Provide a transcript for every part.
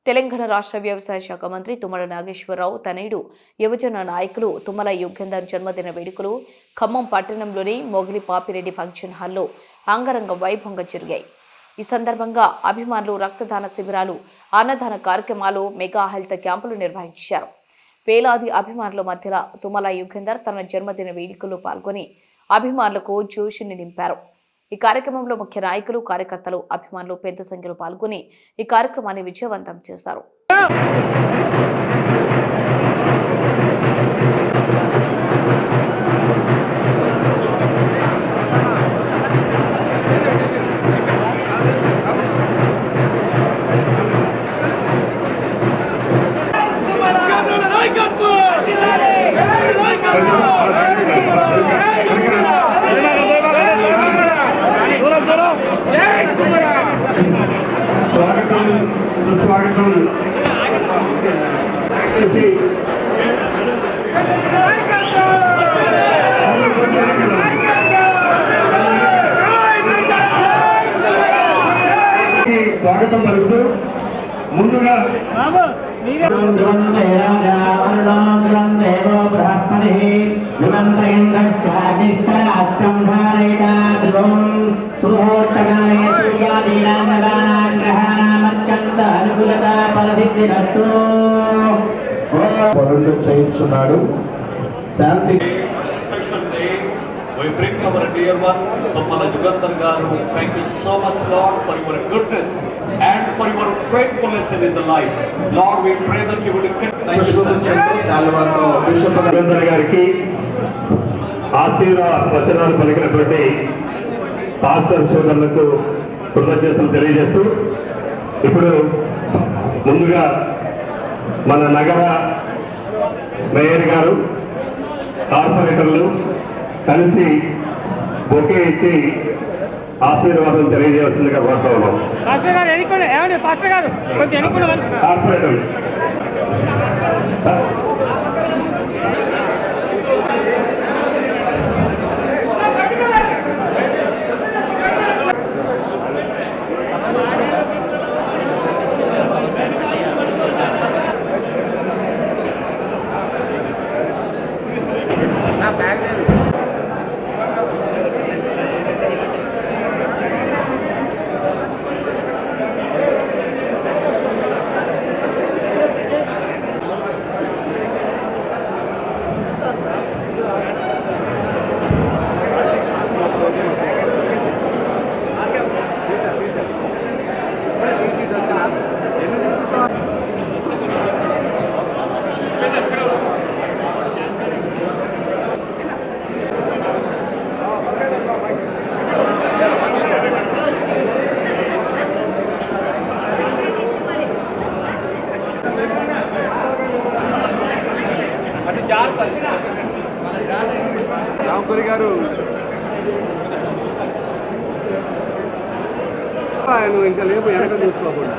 తెలంగాణ రాష్ట్ర వ్యవసాయ శాఖ మంత్రి తుమ్మల నాగేశ్వరరావు తనయుడు యువజన నాయకులు తుమ్మల యుగేందర్ జన్మదిన వేడుకలు ఖమ్మం పట్టణంలోని మొగిలి పాపిరెడ్డి ఫంక్షన్ హాల్లో అంగరంగ వైభవంగా జరిగాయి. ఈ సందర్భంగా అభిమానులు రక్తదాన శిబిరాలు, అన్నదాన కార్యక్రమాలు, మెగా హెల్త్ క్యాంపులు నిర్వహించారు. వేలాది అభిమానుల మధ్యలో తుమ్మల యుగేందర్ తన జన్మదిన వేడుకల్లో పాల్గొని అభిమానులకు జోషిని నింపారు. ఈ కార్యక్రమంలో ముఖ్య నాయకులు, కార్యకర్తలు, అభిమానులు పెద్ద సంఖ్యలో పాల్గొని ఈ కార్యక్రమాన్ని విజయవంతం చేశారు. स्वागतम सुस्वागतम स्वागतम पलुतू ముందుగా పనులు చేయించున్నాడు. శాంతి We bring our dear one, Tummala Yugandhar Garu. Thank you so much, Lord, for your goodness and for your faithfulness in his life. Lord, we pray that you would Yugandhar గారికి ఆశీర్వాద వచనాలు పలికినటువంటి పాస్టర్ సోదరులకు కృతజ్ఞతలు తెలియజేస్తూ ఇప్పుడు ముందుగా మన నగర మేయర్ గారు, కార్పొరేటర్లు కలిసి బొకే ఇచ్చి ఆశీర్వాదం తెలియజేయాల్సిందిగా కోరుతా ఉన్నాం. కార్పొరేటర్ రాంపురి గారు ఆయన ఇంకా లేపు వెనక చూసుకోకుండా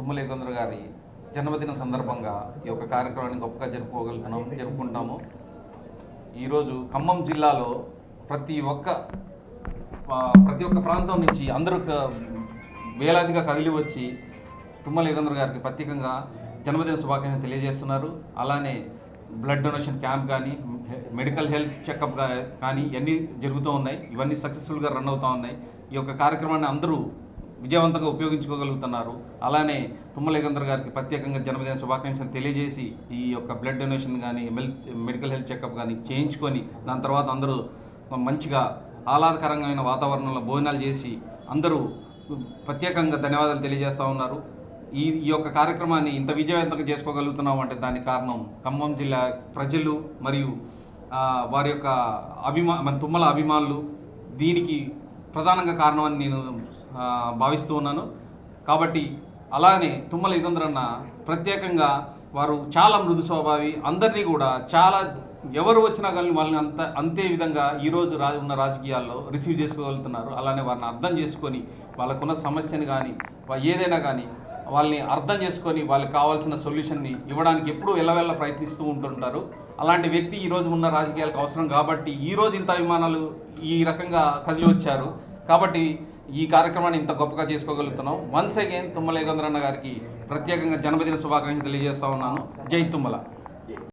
తుమ్మల యుగంధర్ గారి జన్మదినం సందర్భంగా ఈ యొక్క కార్యక్రమాన్ని గొప్పగా జరుపుకుంటాము. ఈరోజు ఖమ్మం జిల్లాలో ప్రతి ఒక్క ప్రాంతం నుంచి అందరూ వేలాదిగా కదిలి వచ్చి తుమ్మల యుగంధర్ గారికి ప్రత్యేకంగా జన్మదిన శుభాకాంక్షలు తెలియజేస్తున్నారు. అలానే బ్లడ్ డొనేషన్ క్యాంప్ కానీ, మెడికల్ హెల్త్ చెకప్ కానీ ఇవన్నీ జరుగుతూ ఉన్నాయి. ఇవన్నీ సక్సెస్ఫుల్గా రన్ అవుతూ ఉన్నాయి. ఈ యొక్క కార్యక్రమాన్ని అందరూ విజయవంతంగా ఉపయోగించుకోగలుగుతున్నారు. అలానే తుమ్మల యుగంధర్ గారికి ప్రత్యేకంగా జన్మదిన శుభాకాంక్షలు తెలియజేసి ఈ యొక్క బ్లడ్ డొనేషన్ కానీ, మెడికల్ హెల్త్ చెకప్ కానీ చేయించుకొని దాని తర్వాత అందరూ మంచిగా ఆహ్లాదకరమైన వాతావరణంలో భోజనాలు చేసి అందరూ ప్రత్యేకంగా ధన్యవాదాలు తెలియజేస్తూ ఉన్నారు. ఈ యొక్క కార్యక్రమాన్ని ఇంత విజయవంతంగా చేసుకోగలుగుతున్నాం అంటే దానికి కారణం ఖమ్మం జిల్లా ప్రజలు మరియు వారి యొక్క మన తుమ్మల అభిమానులు దీనికి ప్రధానంగా కారణమని నేను భావిస్తూ ఉన్నాను. కాబట్టి అలానే తుమ్మల యుగంధర్ అన్న ప్రత్యేకంగా వారు చాలా మృదు స్వభావి, అందరినీ కూడా చాలా ఎవరు వచ్చినా కానీ వాళ్ళని అంతే విధంగా ఈరోజు ఉన్న రాజకీయాల్లో రిసీవ్ చేసుకోగలుగుతున్నారు. అలానే వారిని అర్థం చేసుకొని వాళ్ళకున్న సమస్యని కానీ ఏదైనా కానీ వాళ్ళని అర్థం చేసుకొని వాళ్ళకి కావాల్సిన సొల్యూషన్ని ఇవ్వడానికి ఎప్పుడూ ఎల్లవెల్ల ప్రయత్నిస్తూ ఉంటుంటారు. అలాంటి వ్యక్తి ఈరోజు ఉన్న రాజకీయాలకు అవసరం కాబట్టి ఈరోజు ఇంత అభిమానాలు ఈ రకంగా కదిలి వచ్చారు. కాబట్టి ఈ కార్యక్రమాన్ని ఇంత గొప్పగా చేసుకోగలుగుతున్నాం. వన్స్ అగైన్ తుమ్మల యుగంధర్ అన్న గారికి ప్రత్యేకంగా జన్మదిన శుభాకాంక్షలు తెలియజేస్తా ఉన్నాను. జై తుమ్మల.